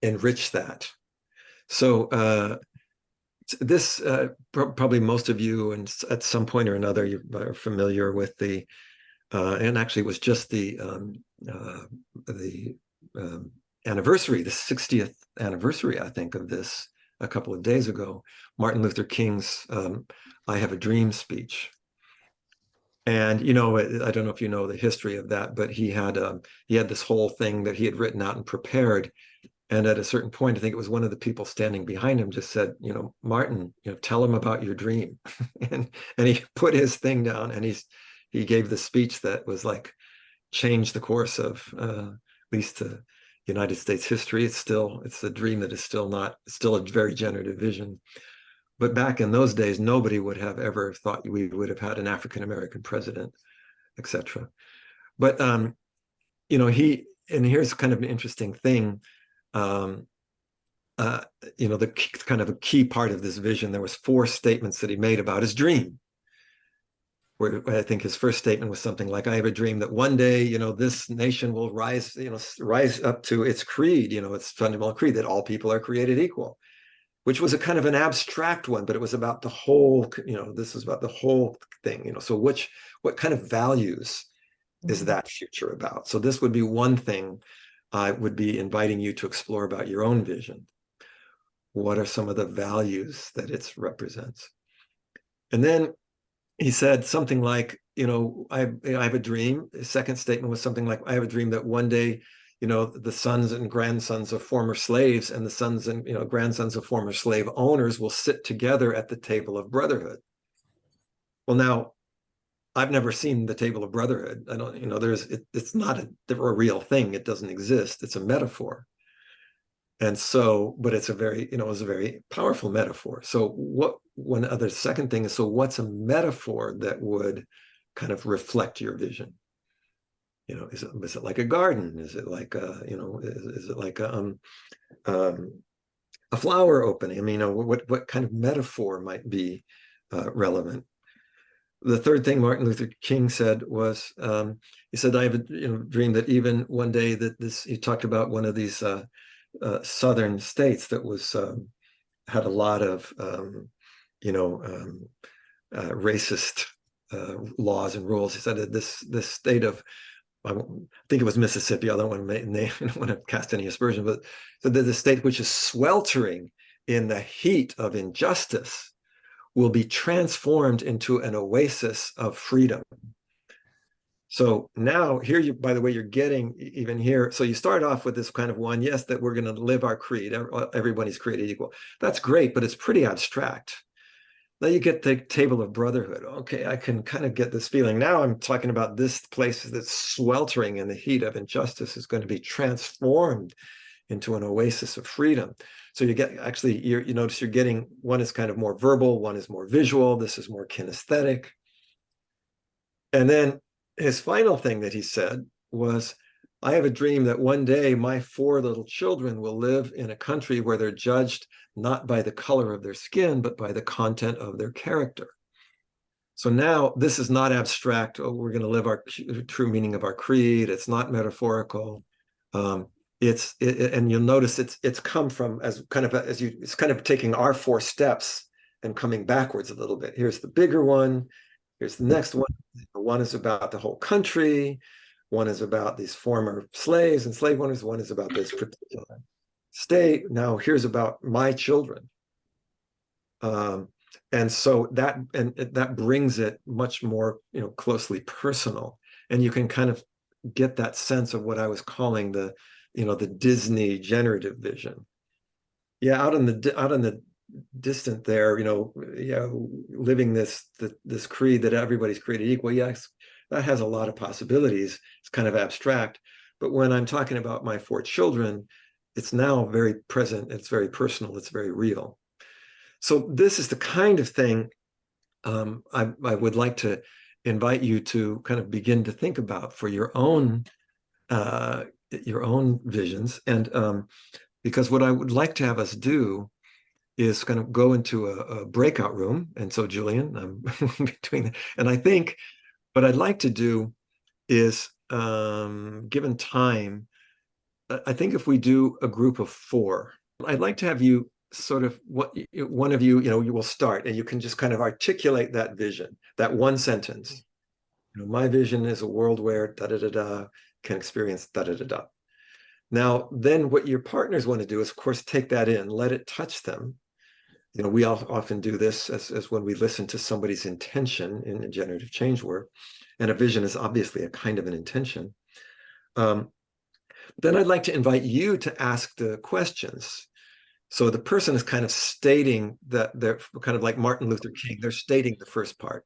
enrich that. So this, probably most of you, and at some point or another, you are familiar with the, and actually it was just the anniversary, the 60th anniversary, I think, of this a couple of days ago, Martin Luther King's I Have a Dream speech. And, I don't know if you know the history of that, but he had this whole thing that he had written out and prepared. And at a certain point, I think it was one of the people standing behind him just said, Martin, tell him about your dream. and he put his thing down, and he gave the speech that was like, changed the course of at least United States history. It's a dream that is still a very generative vision. But back in those days, nobody would have ever thought we would have had an African-American president, etc. But, and here's kind of an interesting thing. The kind of a key part of this vision, there was 4 statements that he made about his dream. Where I think his first statement was something like, I have a dream that one day, this nation will rise up to its creed, its fundamental creed, that all people are created equal, which was a kind of an abstract one, but it was about the whole, this was about the whole thing, so what kind of values is that future about? So this would be one thing I would be inviting you to explore about your own vision. What are some of the values that it represents? And then he said something like, I have a dream. The second statement was something like, I have a dream that one day, the sons and grandsons of former slaves and the sons and grandsons of former slave owners will sit together at the table of brotherhood. Well, now, I've never seen the table of brotherhood. I don't, it's not a real thing. It doesn't exist. It's a metaphor. And so, but it's a very, it was a very powerful metaphor. So one other second thing is, so what's a metaphor that would kind of reflect your vision? Is it like a garden? Is it like is it like a flower opening? I mean, what kind of metaphor might be relevant? The third thing Martin Luther King said was, he said, I have a dream that even one day he talked about one of these southern states that was had a lot of racist laws and rules. He said that this state of, I think it was Mississippi, I don't want to cast any aspersion, but so the state which is sweltering in the heat of injustice will be transformed into an oasis of freedom. So now here you, by the way, you're getting even here. So you start off with this kind of one, yes, that we're going to live our creed. Everybody's created equal. That's great, but it's pretty abstract. Now you get the table of brotherhood. Okay, I can kind of get this feeling. Now I'm talking about this place that's sweltering in the heat of injustice is going to be transformed into an oasis of freedom. So you get, actually, you notice you're getting, one is kind of more verbal, one is more visual, this is more kinesthetic. And then his final thing that he said was, I have a dream that one day my 4 little children will live in a country where they're judged not by the color of their skin, but by the content of their character. So now this is not abstract, oh, we're going to live our true meaning of our creed. It's not metaphorical. And you'll notice it's come from it's kind of taking our 4 steps and coming backwards a little bit. Here's the bigger one. Here's the next one. One is about the whole country. One is about these former slaves and slave owners. One is about this particular state. Now here's about my children. And so that brings it much more, closely personal. And you can kind of get that sense of what I was calling the Disney generative vision. Yeah, out in the distant there, living this creed that everybody's created equal. Yes, that has a lot of possibilities. It's kind of abstract. But when I'm talking about my 4 children, it's now very present. It's very personal. It's very real. So this is the kind of thing I would like to invite you to kind of begin to think about for your own visions. And because what I would like to have us do is kind of go into a breakout room. And so, Julian, I'm between, and I think what I'd like to do is, given time, I think if we do a group of 4, I'd like to have you sort of, one of you, you will start and you can just kind of articulate that vision, that one sentence. My vision is a world where da-da-da-da can experience da-da-da-da. Now, then what your partners want to do is, of course, take that in, let it touch them. We often do this as when we listen to somebody's intention in generative change work, and a vision is obviously a kind of an intention. Then I'd like to invite you to ask the questions. So the person is kind of stating that they're kind of like Martin Luther King. They're stating the first part.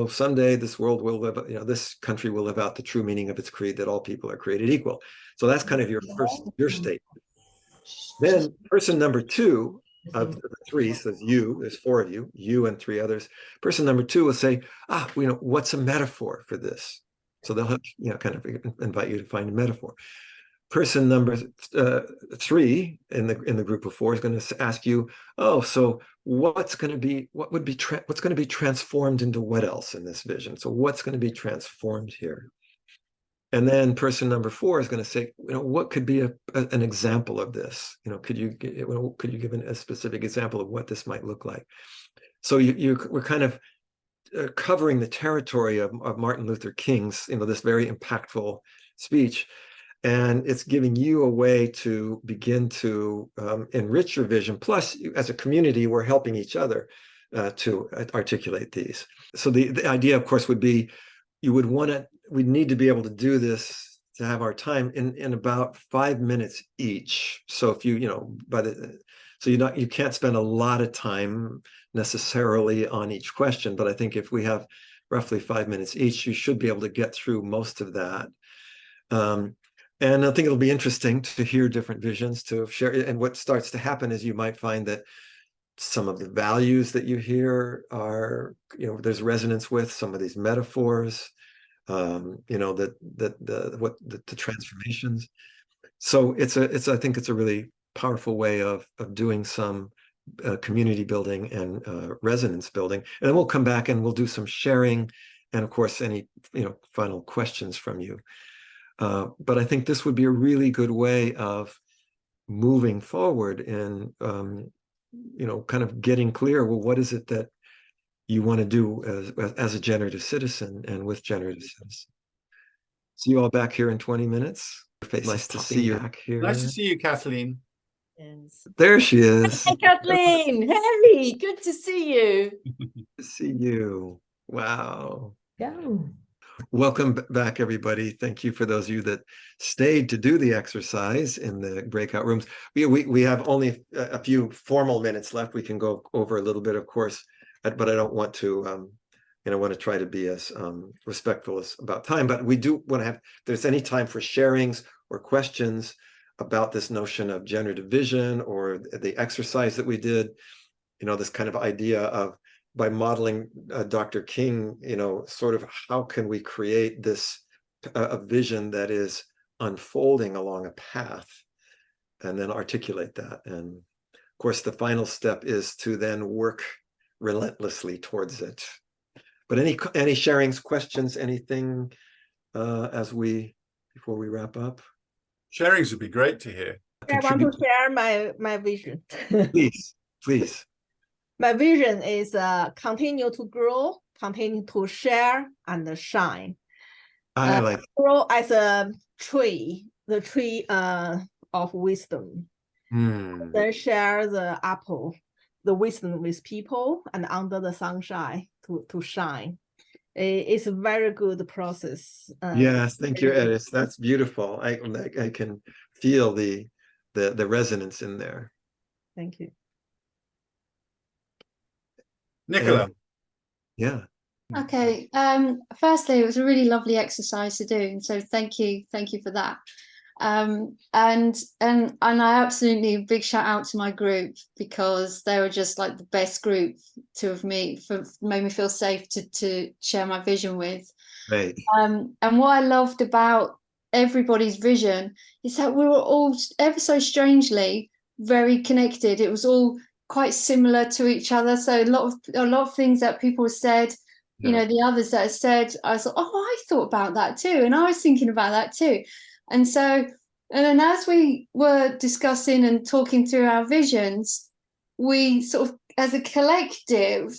Someday this world will live, this country will live out the true meaning of its creed that all people are created equal. So that's kind of your statement. Then person number 2 of the 3 says there's 4 of you and 3 others. Person number 2 will say, what's a metaphor for this? So they'll have, kind of invite you to find a metaphor. Person number 3 in the group of 4 is going to ask you, so what's going to be transformed into what else in this vision? So what's going to be transformed here? And then person number 4 is going to say, what could be an example of this? Could you give a specific example of what this might look like? So we're kind of covering the territory of Martin Luther King's, this very impactful speech. And it's giving you a way to begin to enrich your vision. Plus, as a community, we're helping each other to articulate these. So the idea, of course, would be we'd need to be able to do this to have our time in about 5 minutes each. So if you can't spend a lot of time necessarily on each question, but I think if we have roughly 5 minutes each, you should be able to get through most of that. And I think it'll be interesting to hear different visions, to share. And what starts to happen is you might find that some of the values that you hear are, there's resonance with some of these metaphors, the transformations. So I think it's a really powerful way of doing some community building and resonance building. And then we'll come back and we'll do some sharing, and of course, any final questions from you. But I think this would be a really good way of moving forward in, kind of getting clear, well, what is it that you want to do as a generative citizen and with generative citizens? See you all back here in 20 minutes. Nice to see you back here. Nice to see you, Kathleen. Yes. There she is. Hi, Kathleen. Hey, good to see you. Good to see you. Wow. Yeah. Welcome back, everybody. Thank you for those of you that stayed to do the exercise in the breakout rooms. We have only a few formal minutes left. We can go over a little bit, of course, but I don't want to, want to try to be as respectful as about time. But we do want to have, if there's any time for sharings or questions about this notion of generative vision or the exercise that we did, this kind of idea of, by modeling Dr. King, sort of how can we create this a vision that is unfolding along a path and then articulate that. And of course, the final step is to then work relentlessly towards it. But any sharings, questions, anything before we wrap up? Sharings would be great to hear. I want to share my vision. Please. My vision is continue to grow, continue to share and shine. I like grow as a tree, the tree of wisdom. Then share the apple, the wisdom with people and under the sunshine to shine. It's a very good process. Yes, thank you, Edis. That's beautiful. I can feel the resonance in there. Thank you. Nicola. Yeah. Okay. Firstly, it was a really lovely exercise to do, so thank you for that. And I absolutely, big shout out to my group, because they were just like the best group to have made me feel safe to share my vision with. Right. And what I loved about everybody's vision is that we were all ever so strangely very connected. It was all quite similar to each other. So a lot of things that people said, the others that said, I was like, oh, I thought about that too, and I was thinking about that too. And then as we were discussing and talking through our visions, we sort of, as a collective,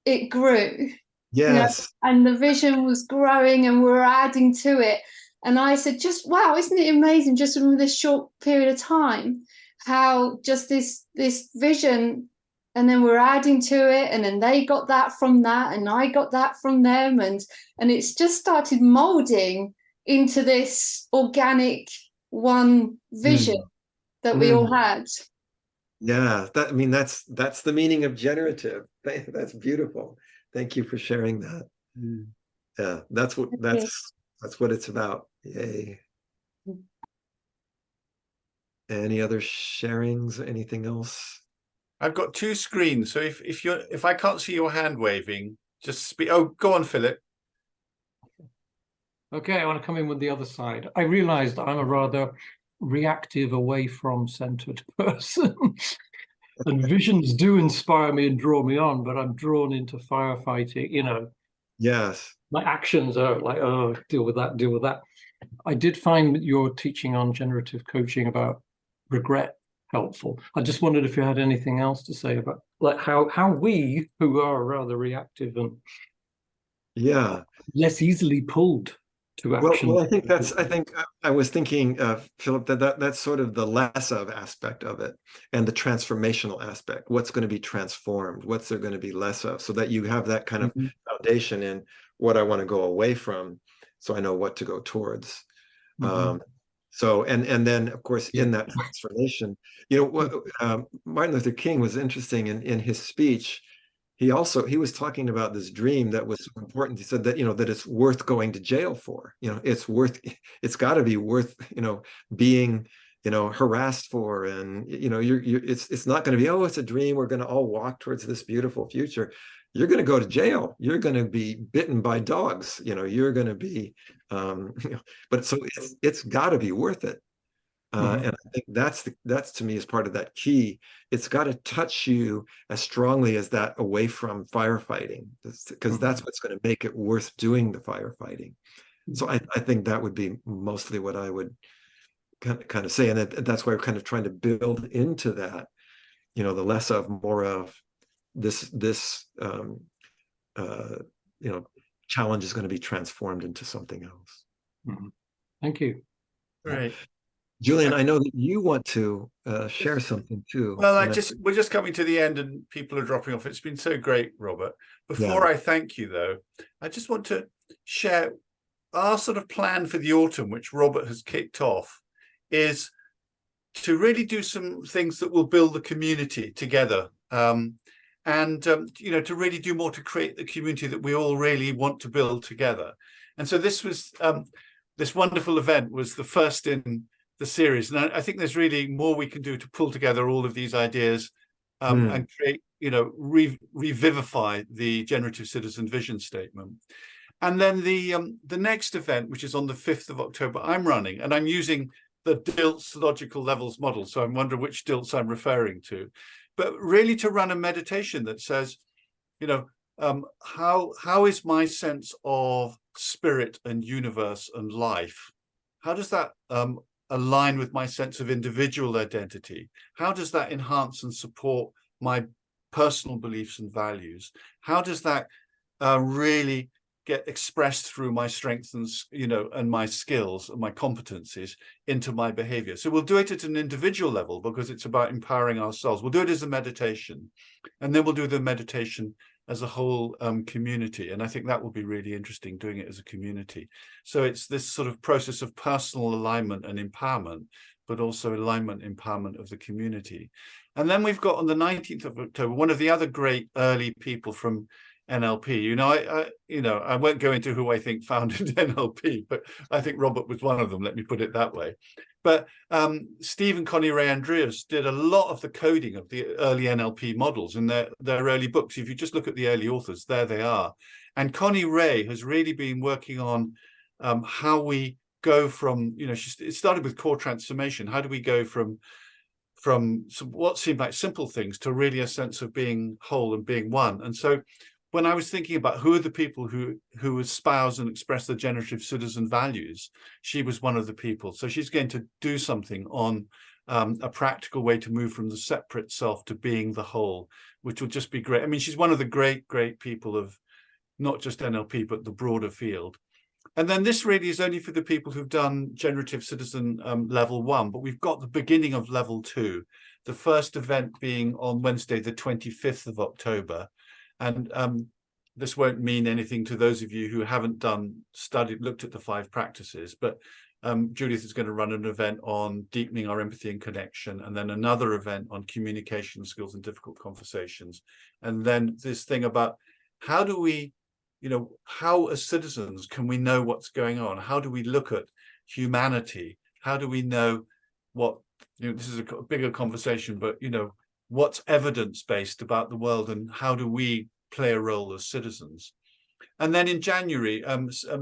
it grew. Yes. And the vision was growing and we were adding to it. And I said, just wow, isn't it amazing, just in this short period of time, how just this vision, and then we're adding to it, and then they got that from that, and I got that from them, and it's just started molding into this organic one vision that we all had. Yeah, that's the meaning of generative. That's beautiful. Thank you for sharing that. Yeah, that's what it's about. Yay. Any other sharings? Anything else? I've got two screens, so if I can't see your hand waving, just speak. Oh, go on, Philip. Okay, I want to come in with the other side. I realized I'm a rather reactive, away from centered person. And visions do inspire me and draw me on, but I'm drawn into firefighting, Yes. My actions are like, oh, deal with that. I did find your teaching on generative coaching about regret helpful. I just wondered if you had anything else to say about like how we, who are rather reactive and less easily pulled to action. Well, I think I was thinking, Philip, that's sort of the less of aspect of it, and the transformational aspect. What's going to be transformed? What's there going to be less of? So that you have that kind of foundation in what I want to go away from, so I know what to go towards. So and then of course in that transformation, Martin Luther King was interesting in his speech. He was talking about this dream that was so important. He said that, that it's worth going to jail for. It's got to be worth, being, harassed for. And, it's not going to be, oh, it's a dream. We're going to all walk towards this beautiful future. You're going to go to jail. You're going to be bitten by dogs. You're going to be, but so it's got to be worth it. And I think that's to me is part of that key. It's got to touch you as strongly as that away from firefighting, because that's what's going to make it worth doing the firefighting. So I think that would be mostly what I would kind of say, and that's why we're kind of trying to build into that, the less of, more of this challenge is going to be transformed into something else. Thank you. Right. Julian, I know that you want to share something too. Well, we're just coming to the end and people are dropping off. It's been so great, Robert. Before I thank you, though, I just want to share our sort of plan for the autumn, which Robert has kicked off, is to really do some things that will build the community together. You know, to really do more to create the community that we all really want to build together. And so this was this wonderful event was the first in the series, and I think there's really more we can do to pull together all of these ideas and create, you know, revivify the generative citizen vision statement. And then the next event, which is on the 5th of October, I'm running, and I'm using the Dilts logical levels model. So I'm wondering which Dilts I'm referring to, but really to run a meditation that says, you know, how is my sense of spirit and universe and life? How does that align with my sense of individual identity? How does that enhance and support my personal beliefs and values? How does that really get expressed through my strengths and, you know, and my skills and my competencies into my behavior? So we'll do it at an individual level because it's about empowering ourselves. We'll do it as a meditation, and then we'll do the meditation as a whole community. And I think that will be really interesting, doing it as a community. So it's this sort of process of personal alignment and empowerment, but also alignment, empowerment of the community. And then we've got on the 19th of October, one of the other great early people from NLP. You know, I won't go into who I think founded NLP, but I think Robert was one of them, let me put it that way. But Steve and Connie Ray Andreas did a lot of the coding of the early NLP models in their early books. If you just look at the early authors, there they are. And Connie Ray has really been working on how we go from, you know, it started with core transformation. How do we go from what seemed like simple things to really a sense of being whole and being one? And so when I was thinking about who are the people who espouse and express the generative citizen values, she was one of the people. So she's going to do something on a practical way to move from the separate self to being the whole, which will just be great. I mean, she's one of the great people of not just NLP, but the broader field. And then this really is only for the people who've done generative citizen level 1, but we've got the beginning of level 2, the first event being on Wednesday, the 25th of October. And this won't mean anything to those of you who haven't looked at the 5 practices, but Judith is going to run an event on deepening our empathy and connection, and then another event on communication skills and difficult conversations. And then this thing about how do we, you know, how as citizens can we know what's going on? How do we look at humanity? How do we know what, you know, this is a bigger conversation, but, you know, what's evidence-based about the world and how do we play a role as citizens? And then in January,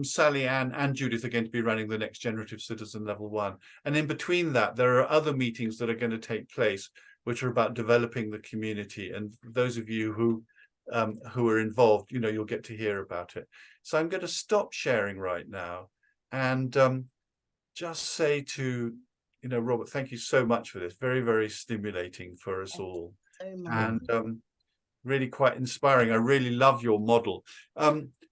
Sally Ann and Judith are going to be running the next Generative Citizen Level 1. And in between that, there are other meetings that are going to take place, which are about developing the community. And those of you who are involved, you know, you'll get to hear about it. So I'm going to stop sharing right now and just say to, you know, Robert, thank you so much for this. Very, very stimulating for us all. And really quite inspiring. I really love your model.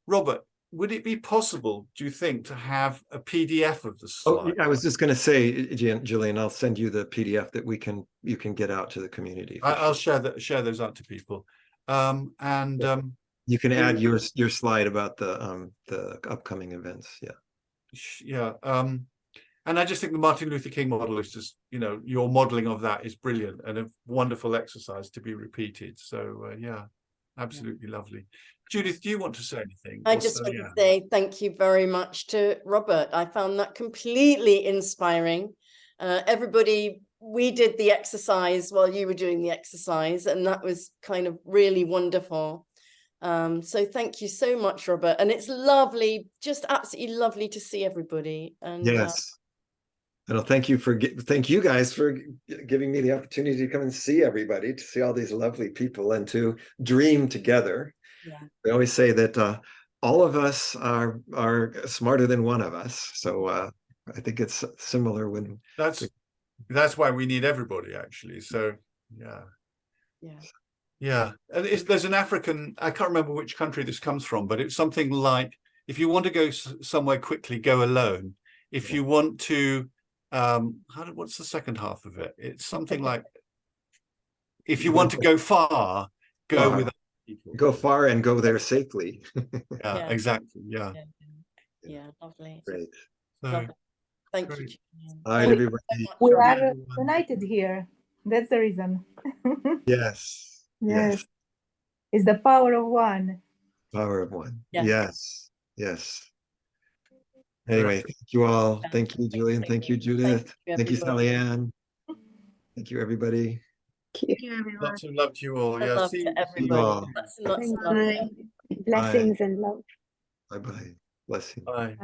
Robert, would it be possible, do you think, to have a PDF of the slide? Oh, I was just going to say, Julian, I'll send you the PDF that you can get out to the community. I'll share those out to people. You can add your slide about the upcoming events. Yeah. And I just think the Martin Luther King model is just, you know, your modeling of that is brilliant and a wonderful exercise to be repeated. So yeah, absolutely lovely. Judith, do you want to say anything? I just want to say thank you very much to Robert. I found that completely inspiring. Everybody, we did the exercise while you were doing the exercise, and that was kind of really wonderful. So thank you so much, Robert. And it's lovely, just absolutely lovely to see everybody. And yes. And thank you guys for giving me the opportunity to come and see everybody, to see all these lovely people and to dream together. Yeah. We always say that all of us are smarter than one of us. So I think it's similar when that's why we need everybody, actually. So yeah. And there's an African, I can't remember which country this comes from, but it's something like, if you want to go somewhere quickly, go alone. If you want to what's the second half of it? It's something like, if you want to go far, go Far. with other people. Go far and go there safely. Yeah, Yeah. exactly. Yeah. Yeah, lovely. Great. So, Lovely. Thank you. great. Julian. All right, Thank you everybody. so much, We Robert. are united here. That's the reason. Yes. Yes. It's the power of one. Power of one. Yes. Yes. Yes. Anyway, thank you all. Thank you, Julian. Thank you, Judith. Thank you, Sally Ann. Thank you, everybody. Thank you, everyone. Lots of love to you all. And Yeah, love see to you. everybody. all. Lots and lots of Bye. love. Blessings and love. Bye-bye. Blessing. Bye.